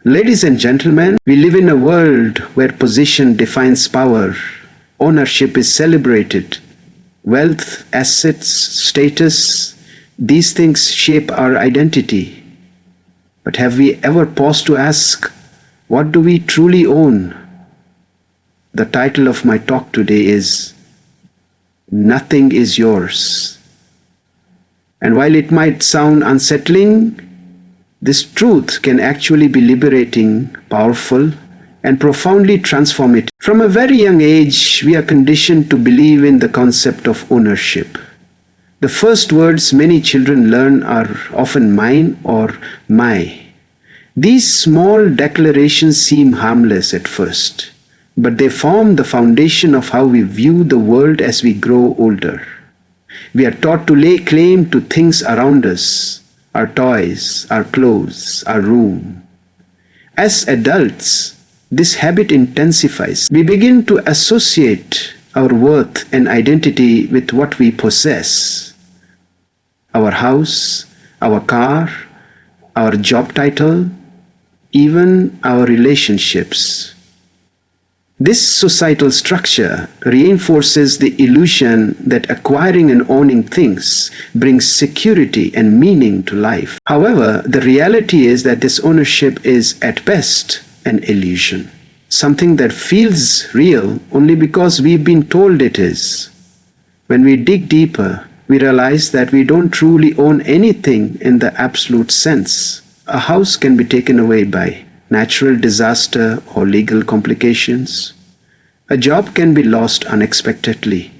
Ladies and gentlemen, we live in a world where position defines power, ownership is celebrated, wealth, assets, status, these things shape our identity. But have we ever paused to ask, what do we truly own? The title of my talk today is Nothing is Yours. And while it might sound unsettling, this truth can actually be liberating, powerful, and profoundly transformative. From a very young age, we are conditioned to believe in the concept of ownership. The first words many children learn are often mine or my. These small declarations seem harmless at first, but they form the foundation of how we view the world as we grow older. We are taught to lay claim to things around us, our toys, our clothes, our room. As adults, this habit intensifies. We begin to associate our worth and identity with what we possess. Our house, our car, our job title, even our relationships. This societal structure reinforces the illusion that acquiring and owning things brings security and meaning to life. However, the reality is that this ownership is at best an illusion, something that feels real only because we've been told it is. When we dig deeper, we realize that we don't truly own anything in the absolute sense. A house can be taken away by natural disaster or legal complications. A job can be lost unexpectedly.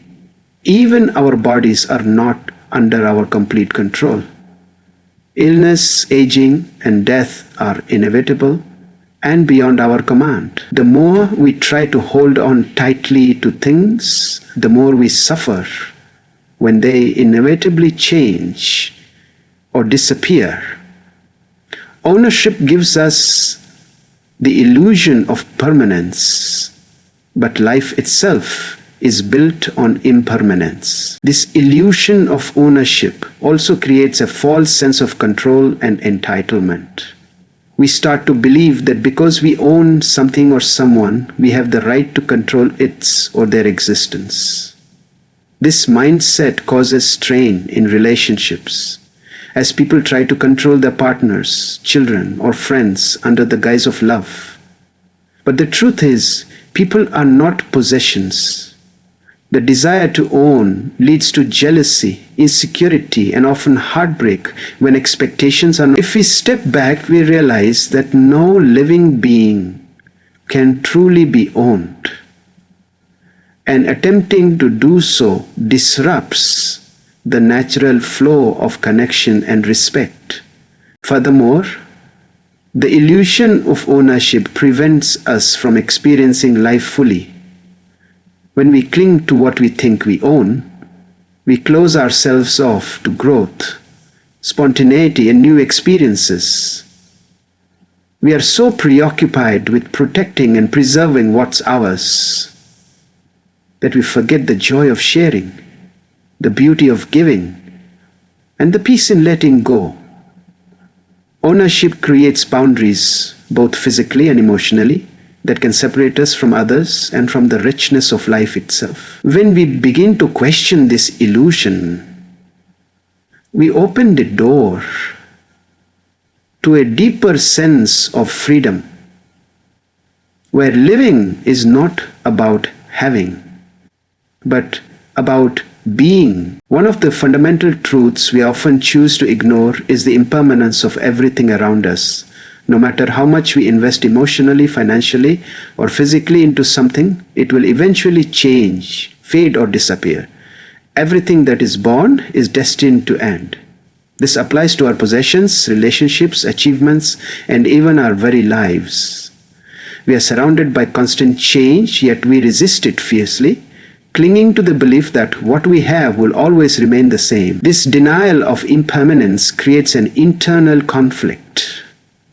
Even our bodies are not under our complete control. Illness, aging, and death are inevitable and beyond our command. The more we try to hold on tightly to things, the more we suffer when they inevitably change or disappear. Ownership gives us the illusion of permanence, but life itself is built on impermanence. This illusion of ownership also creates a false sense of control and entitlement. We start to believe that because we own something or someone, we have the right to control its or their existence. This mindset causes strain in relationships, as people try to control their partners, children, or friends under the guise of love. But the truth is, people are not possessions. The desire to own leads to jealousy, insecurity, and often heartbreak when expectations are not. If we step back, we realize that no living being can truly be owned, and attempting to do so disrupts the natural flow of connection and respect. Furthermore, the illusion of ownership prevents us from experiencing life fully. When we cling to what we think we own, we close ourselves off to growth, spontaneity, and new experiences. We are so preoccupied with protecting and preserving what's ours that we forget the joy of sharing, the beauty of giving, and the peace in letting go. Ownership creates boundaries, both physically and emotionally, that can separate us from others and from the richness of life itself. When we begin to question this illusion, we open the door to a deeper sense of freedom, where living is not about having, but about being. One of the fundamental truths we often choose to ignore is the impermanence of everything around us. No matter how much we invest emotionally, financially, or physically into something, it will eventually change, fade, or disappear. Everything that is born is destined to end. This applies to our possessions, relationships, achievements, and even our very lives. We are surrounded by constant change, yet we resist it fiercely, clinging to the belief that what we have will always remain the same. This denial of impermanence creates an internal conflict,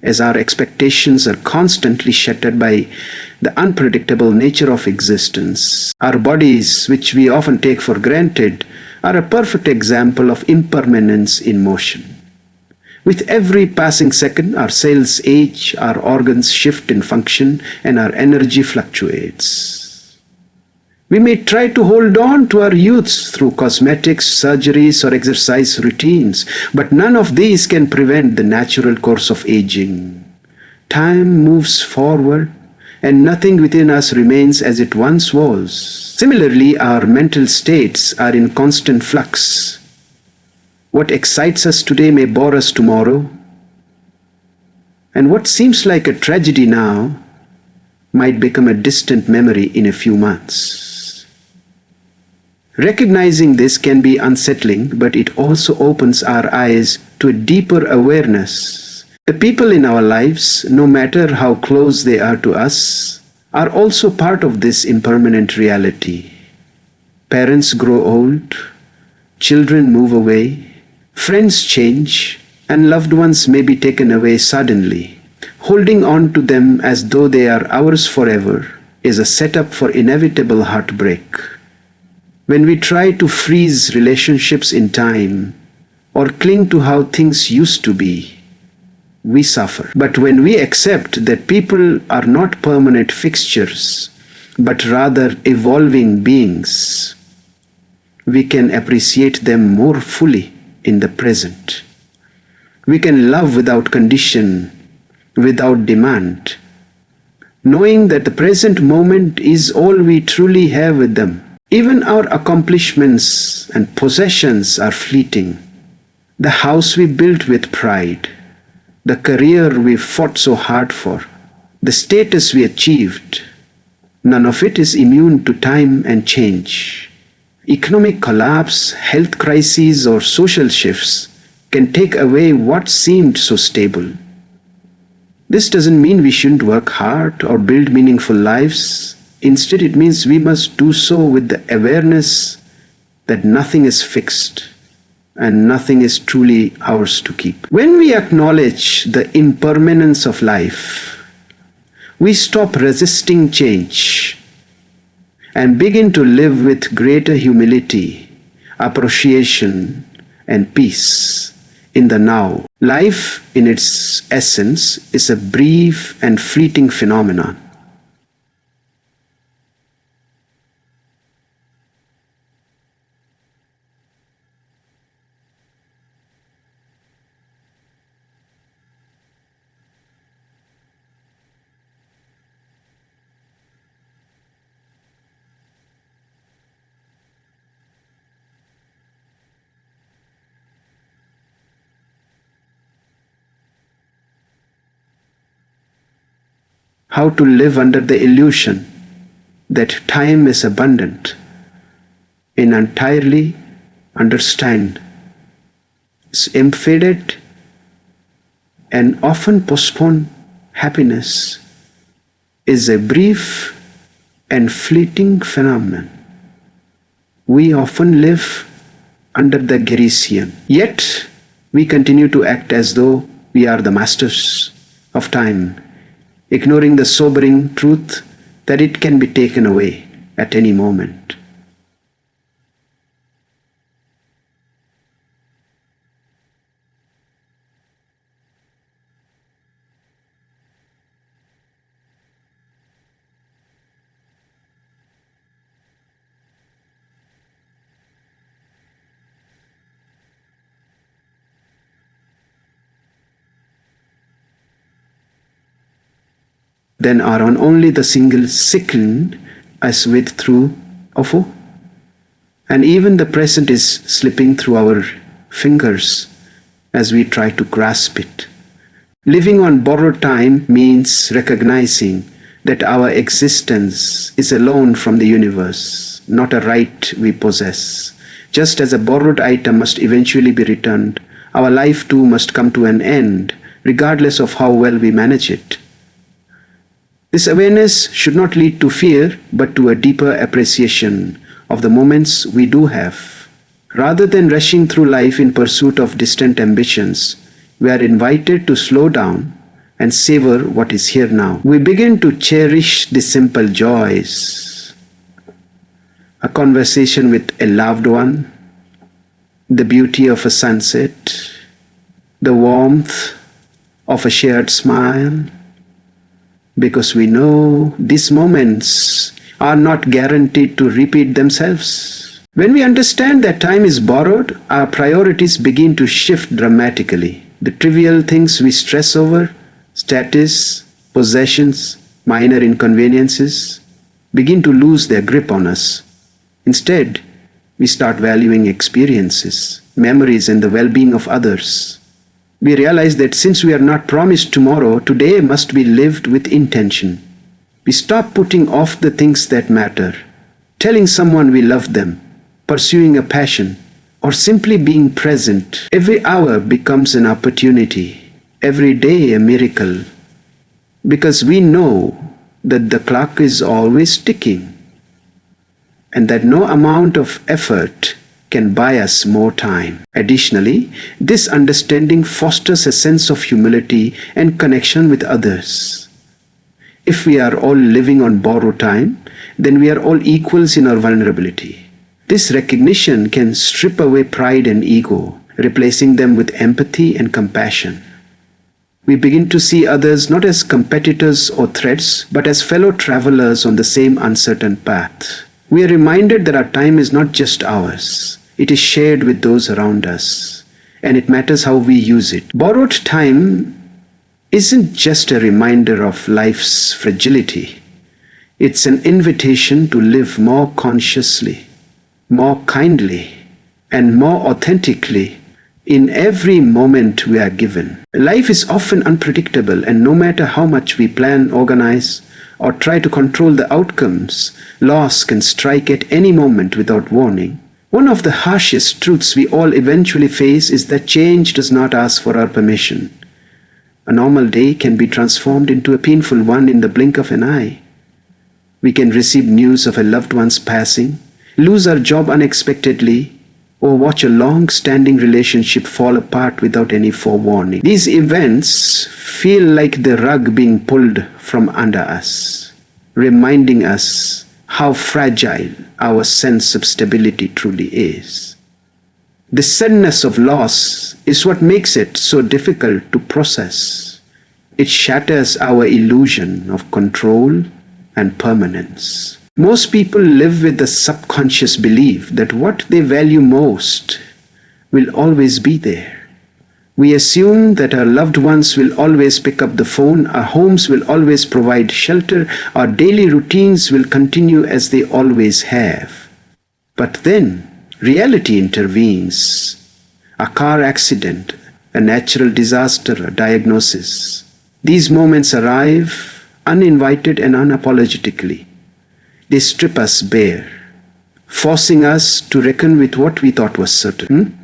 as our expectations are constantly shattered by the unpredictable nature of existence. Our bodies, which we often take for granted, are a perfect example of impermanence in motion. With every passing second, our cells age, our organs shift in function, and our energy fluctuates. We may try to hold on to our youth through cosmetics, surgeries, or exercise routines, but none of these can prevent the natural course of aging. Time moves forward, and nothing within us remains as it once was. Similarly, our mental states are in constant flux. What excites us today may bore us tomorrow, and what seems like a tragedy now might become a distant memory in a few months. Recognizing this can be unsettling, but it also opens our eyes to a deeper awareness. The people in our lives, no matter how close they are to us, are also part of this impermanent reality. Parents grow old, children move away, friends change, and loved ones may be taken away suddenly. Holding on to them as though they are ours forever is a setup for inevitable heartbreak. When we try to freeze relationships in time or cling to how things used to be, we suffer. But when we accept that people are not permanent fixtures, but rather evolving beings, we can appreciate them more fully in the present. We can love without condition, without demand, knowing that the present moment is all we truly have with them. Even our accomplishments and possessions are fleeting. The house we built with pride, the career we fought so hard for, the status we achieved, none of it is immune to time and change. Economic collapse, health crises, or social shifts can take away what seemed so stable. This doesn't mean we shouldn't work hard or build meaningful lives. Instead, it means we must do so with the awareness that nothing is fixed and nothing is truly ours to keep. When we acknowledge the impermanence of life, we stop resisting change and begin to live with greater humility, appreciation, and peace in the now. Life, in its essence, is a brief and fleeting phenomenon. How to live under the illusion that time is abundant and entirely understand its faded and often postponed happiness is a brief and fleeting phenomenon. We often live under the Gerasian, yet we continue to act as though we are the masters of time, ignoring the sobering truth that it can be taken away at any moment. Then are on only the single second as with through ofo, and even the present is slipping through our fingers as we try to grasp it. Living on borrowed time means recognizing that our existence is a loan from the universe, not a right we possess. Just as a borrowed item must eventually be returned, our life too must come to an end, regardless of how well we manage it. This awareness should not lead to fear, but to a deeper appreciation of the moments we do have. Rather than rushing through life in pursuit of distant ambitions, we are invited to slow down and savor what is here now. We begin to cherish the simple joys, a conversation with a loved one, the beauty of a sunset, the warmth of a shared smile, because we know these moments are not guaranteed to repeat themselves. When we understand that time is borrowed, our priorities begin to shift dramatically. The trivial things we stress over, status, possessions, minor inconveniences, begin to lose their grip on us. Instead, we start valuing experiences, memories, and the well-being of others. We realize that since we are not promised tomorrow, today must be lived with intention. We stop putting off the things that matter, telling someone we love them, pursuing a passion, or simply being present. Every hour becomes an opportunity, every day a miracle, because we know that the clock is always ticking, and that no amount of effort can buy us more time. Additionally, this understanding fosters a sense of humility and connection with others. If we are all living on borrowed time, then we are all equals in our vulnerability. This recognition can strip away pride and ego, replacing them with empathy and compassion. We begin to see others not as competitors or threats, but as fellow travelers on the same uncertain path. We are reminded that our time is not just ours. It is shared with those around us, and it matters how we use it. Borrowed time isn't just a reminder of life's fragility. It's an invitation to live more consciously, more kindly, and more authentically in every moment we are given. Life is often unpredictable, and no matter how much we plan, organize, or try to control the outcomes, loss can strike at any moment without warning. One of the harshest truths we all eventually face is that change does not ask for our permission. A normal day can be transformed into a painful one in the blink of an eye. We can receive news of a loved one's passing, lose our job unexpectedly, or watch a long-standing relationship fall apart without any forewarning. These events feel like the rug being pulled from under us, reminding us how fragile our sense of stability truly is. The suddenness of loss is what makes it so difficult to process. It shatters our illusion of control and permanence. Most people live with the subconscious belief that what they value most will always be there. We assume that our loved ones will always pick up the phone, our homes will always provide shelter, our daily routines will continue as they always have. But then, reality intervenes. A car accident, a natural disaster, a diagnosis. These moments arrive uninvited and unapologetically. They strip us bare, forcing us to reckon with what we thought was certain.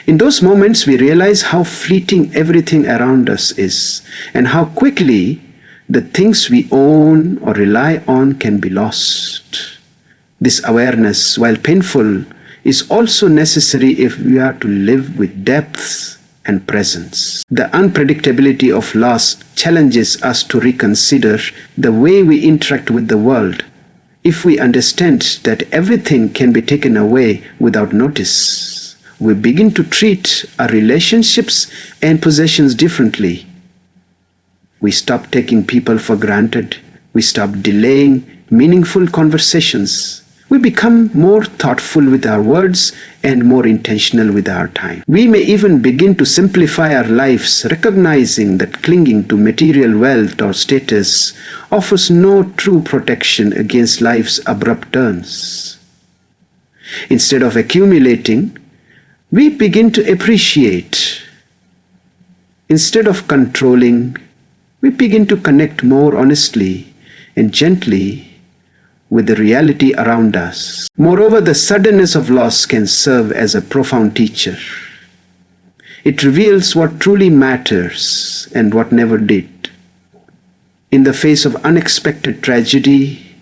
In those moments, we realize how fleeting everything around us is, and how quickly the things we own or rely on can be lost. This awareness, while painful, is also necessary if we are to live with depth and presence. The unpredictability of loss challenges us to reconsider the way we interact with the world. If we understand that everything can be taken away without notice, we begin to treat our relationships and possessions differently. We stop taking people for granted. We stop delaying meaningful conversations. We become more thoughtful with our words and more intentional with our time. We may even begin to simplify our lives, recognizing that clinging to material wealth or status offers no true protection against life's abrupt turns. Instead of accumulating, we begin to appreciate. Instead of controlling, we begin to connect more honestly and gently with the reality around us. Moreover, the suddenness of loss can serve as a profound teacher. It reveals what truly matters and what never did. In the face of unexpected tragedy,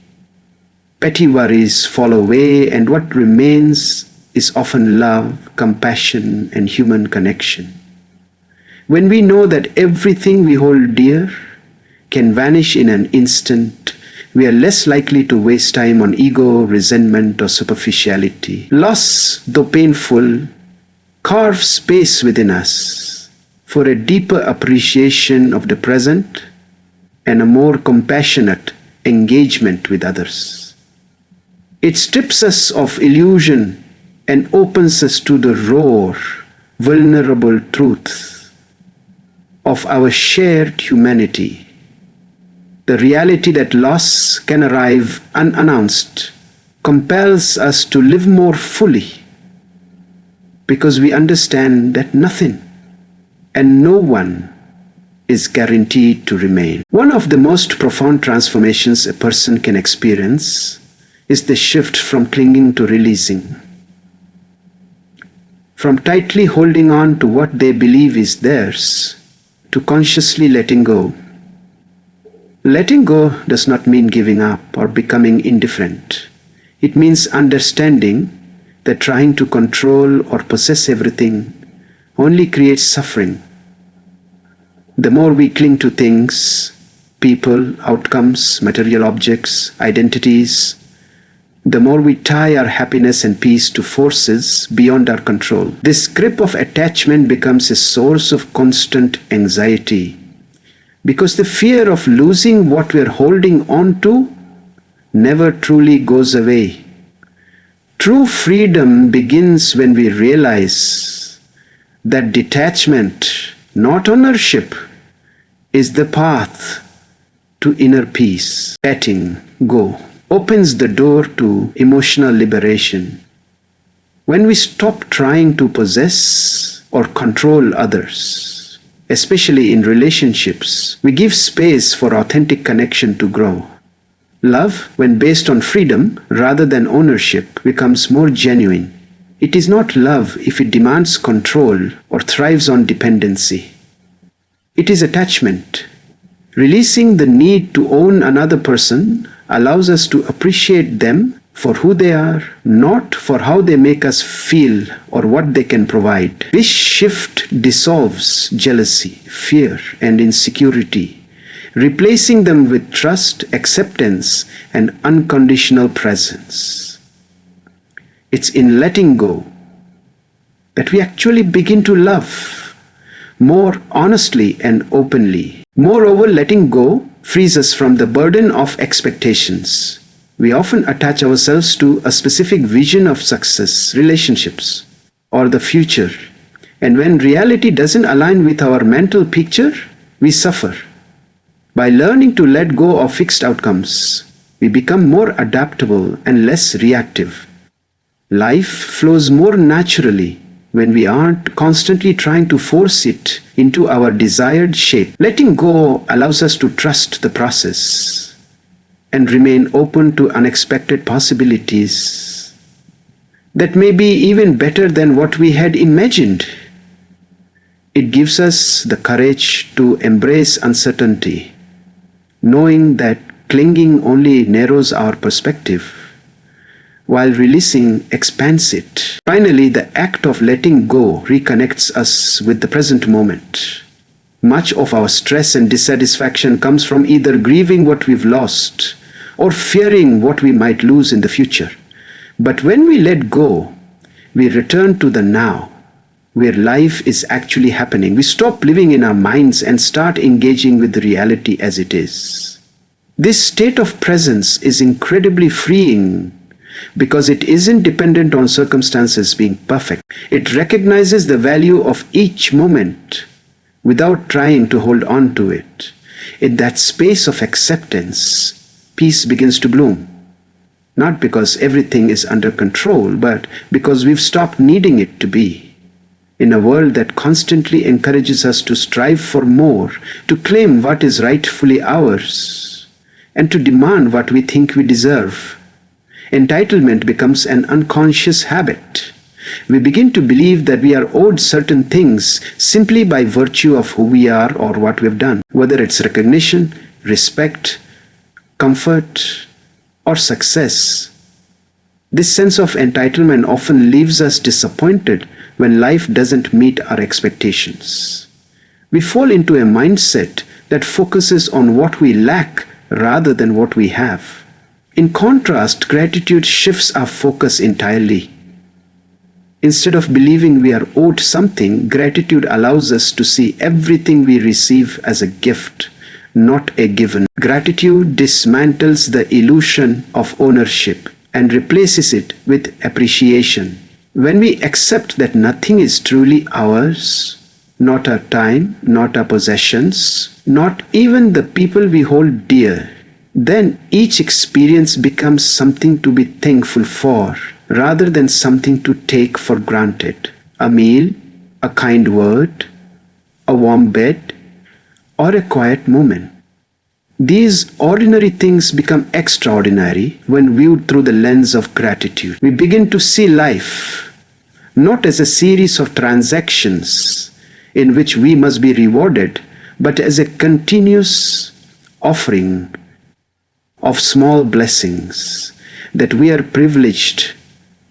petty worries fall away, and what remains is often love, compassion, and human connection. When we know that everything we hold dear can vanish in an instant, we are less likely to waste time on ego, resentment, or superficiality. Loss, though painful, carve space within us for a deeper appreciation of the present and a more compassionate engagement with others. It strips us of illusion and opens us to the raw, vulnerable truth of our shared humanity, the reality that loss can arrive unannounced compels us to live more fully because we understand that nothing and no one is guaranteed to remain. One of the most profound transformations a person can experience is the shift from clinging to releasing, from tightly holding on to what they believe is theirs to consciously letting go. Letting go does not mean giving up or becoming indifferent. It means understanding that trying to control or possess everything only creates suffering. The more we cling to things, people, outcomes, material objects, identities, the more we tie our happiness and peace to forces beyond our control. This grip of attachment becomes a source of constant anxiety because the fear of losing what we're holding on to never truly goes away. True freedom begins when we realize that detachment, not ownership, is the path to inner peace. Letting go opens the door to emotional liberation. When we stop trying to possess or control others, especially in relationships, we give space for authentic connection to grow. Love, when based on freedom rather than ownership, becomes more genuine. It is not love if it demands control or thrives on dependency. It is attachment. Releasing the need to own another person allows us to appreciate them for who they are, not for how they make us feel or what they can provide. This shift dissolves jealousy, fear, and insecurity, replacing them with trust, acceptance, and unconditional presence. It's in letting go that we actually begin to love more honestly and openly. Moreover, letting go frees us from the burden of expectations. We often attach ourselves to a specific vision of success, relationships, or the future. And when reality doesn't align with our mental picture, we suffer. By learning to let go of fixed outcomes, we become more adaptable and less reactive. Life flows more naturally when we aren't constantly trying to force it into our desired shape. Letting go allows us to trust the process and remain open to unexpected possibilities that may be even better than what we had imagined. It gives us the courage to embrace uncertainty, knowing that clinging only narrows our perspective, while releasing expands it. Finally, the act of letting go reconnects us with the present moment. Much of our stress and dissatisfaction comes from either grieving what we've lost or fearing what we might lose in the future. But when we let go, we return to the now, where life is actually happening. We stop living in our minds and start engaging with the reality as it is. This state of presence is incredibly freeing because it isn't dependent on circumstances being perfect. It recognizes the value of each moment without trying to hold on to it. In that space of acceptance, peace begins to bloom. Not because everything is under control, but because we've stopped needing it to be. In a world that constantly encourages us to strive for more, to claim what is rightfully ours, and to demand what we think we deserve, entitlement becomes an unconscious habit. We begin to believe that we are owed certain things simply by virtue of who we are or what we've done, whether it's recognition, respect, comfort, or success. This sense of entitlement often leaves us disappointed when life doesn't meet our expectations. We fall into a mindset that focuses on what we lack rather than what we have. In contrast, gratitude shifts our focus entirely. Instead of believing we are owed something, gratitude allows us to see everything we receive as a gift, not a given. Gratitude dismantles the illusion of ownership and replaces it with appreciation. When we accept that nothing is truly ours, not our time, not our possessions, not even the people we hold dear, then each experience becomes something to be thankful for, rather than something to take for granted. A meal, a kind word, a warm bed, or a quiet moment. These ordinary things become extraordinary when viewed through the lens of gratitude. We begin to see life not as a series of transactions in which we must be rewarded, but as a continuous offering of small blessings that we are privileged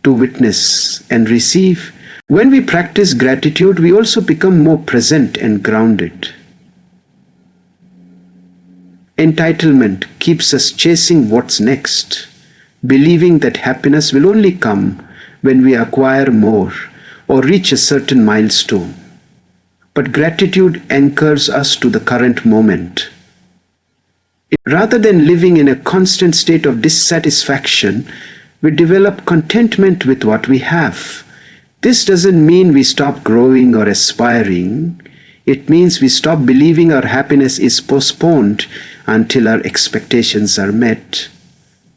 to witness and receive. When we practice gratitude, we also become more present and grounded. Entitlement keeps us chasing what's next, believing that happiness will only come when we acquire more or reach a certain milestone. But gratitude anchors us to the current moment. Rather than living in a constant state of dissatisfaction, we develop contentment with what we have. This doesn't mean we stop growing or aspiring. It means we stop believing our happiness is postponed until our expectations are met.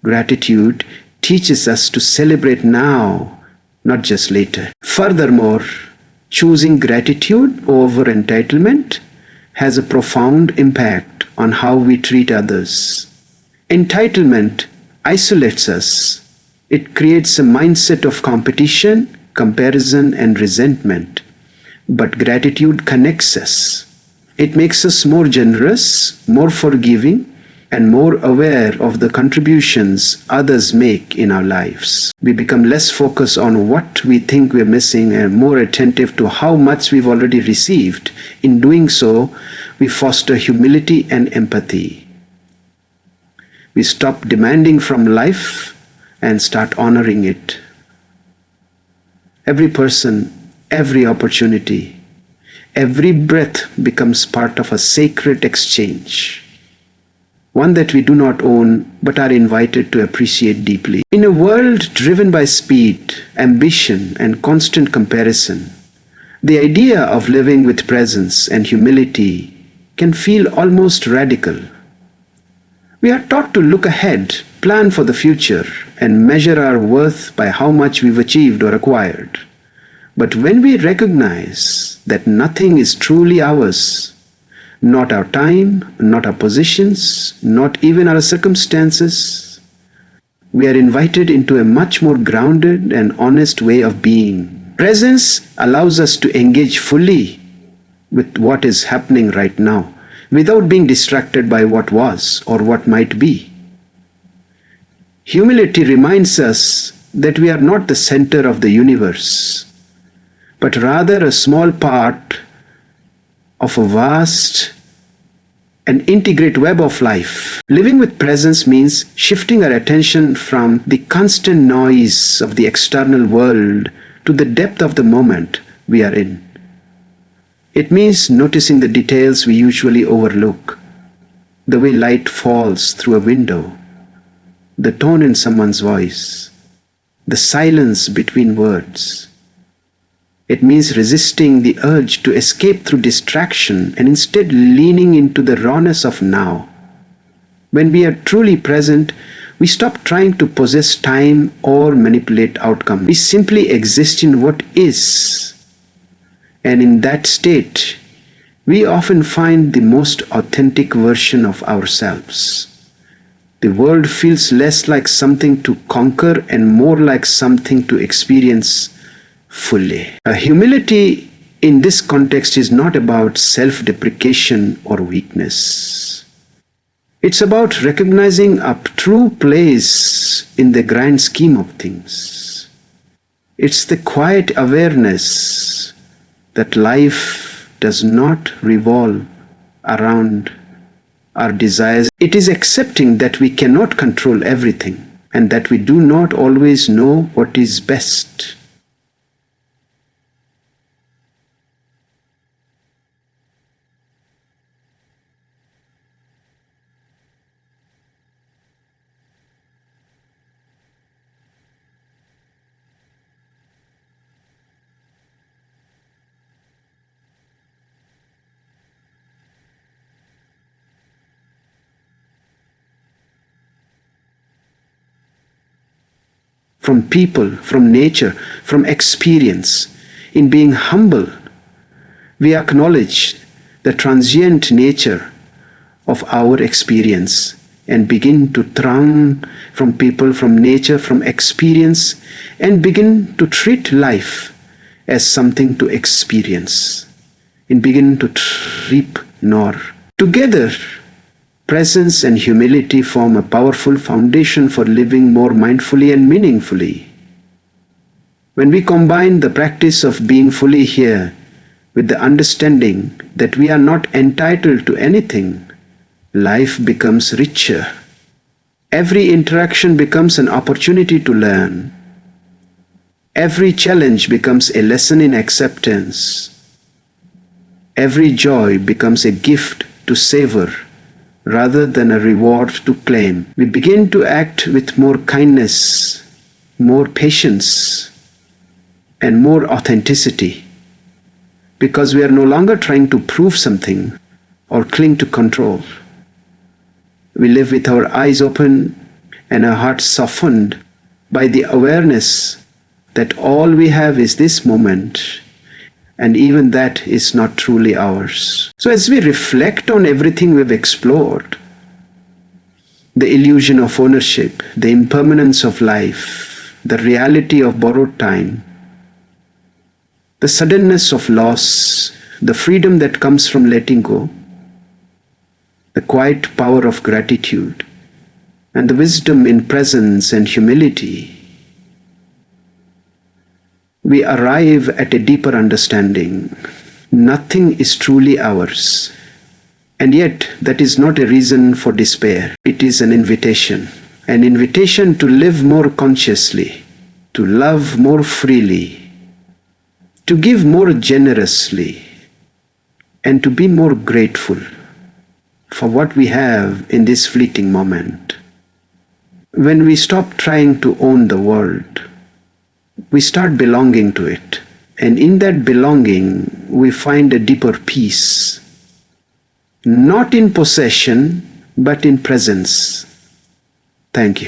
Gratitude teaches us to celebrate now, not just later. Furthermore, choosing gratitude over entitlement has a profound impact on how we treat others. Entitlement isolates us. It creates a mindset of competition, comparison, and resentment. But gratitude connects us. It makes us more generous, more forgiving, and more aware of the contributions others make in our lives. We become less focused on what we think we're missing and more attentive to how much we've already received. In doing so, we foster humility and empathy. We stop demanding from life and start honoring it. Every person, every opportunity, every breath becomes part of a sacred exchange, one that we do not own but are invited to appreciate deeply. In a world driven by speed, ambition, and constant comparison, the idea of living with presence and humility can feel almost radical. We are taught to look ahead, plan for the future, and measure our worth by how much we've achieved or acquired. But when we recognize that nothing is truly ours, not our time, not our positions, not even our circumstances, we are invited into a much more grounded and honest way of being. Presence allows us to engage fully with what is happening right now, without being distracted by what was or what might be. Humility reminds us that we are not the center of the universe, but rather a small part of a vast and integrate web of life. Living with presence means shifting our attention from the constant noise of the external world to the depth of the moment we are in. It means noticing the details we usually overlook, the way light falls through a window, the tone in someone's voice, the silence between words. It means resisting the urge to escape through distraction and instead leaning into the rawness of now. When we are truly present, we stop trying to possess time or manipulate outcome. We simply exist in what is. And in that state, we often find the most authentic version of ourselves. The world feels less like something to conquer and more like something to experience fully. Humility in this context is not about self-deprecation or weakness. It's about recognizing a true place in the grand scheme of things. It's the quiet awareness that life does not revolve around our desires. It is accepting that we cannot control everything and that we do not always know what is best. from people, from nature, from experience. In being humble, we acknowledge the transient nature of our experience and begin to turn from people, from nature, from experience, and begin to treat life as something to experience, and begin to reap nor. Together, presence and humility form a powerful foundation for living more mindfully and meaningfully. When we combine the practice of being fully here with the understanding that we are not entitled to anything, life becomes richer. Every interaction becomes an opportunity to learn. Every challenge becomes a lesson in acceptance. Every joy becomes a gift to savor rather than a reward to claim. We begin to act with more kindness, more patience, and more authenticity, because we are no longer trying to prove something or cling to control. We live with our eyes open and our hearts softened by the awareness that all we have is this moment, and even that is not truly ours. So as we reflect on everything we've explored, the illusion of ownership, the impermanence of life, the reality of borrowed time, the suddenness of loss, the freedom that comes from letting go, the quiet power of gratitude, and the wisdom in presence and humility, we arrive at a deeper understanding. Nothing is truly ours. And yet, that is not a reason for despair. It is an invitation to live more consciously, to love more freely, to give more generously, and to be more grateful for what we have in this fleeting moment. When we stop trying to own the world, we start belonging to it. And in that belonging, we find a deeper peace. Not in possession, but in presence. Thank you.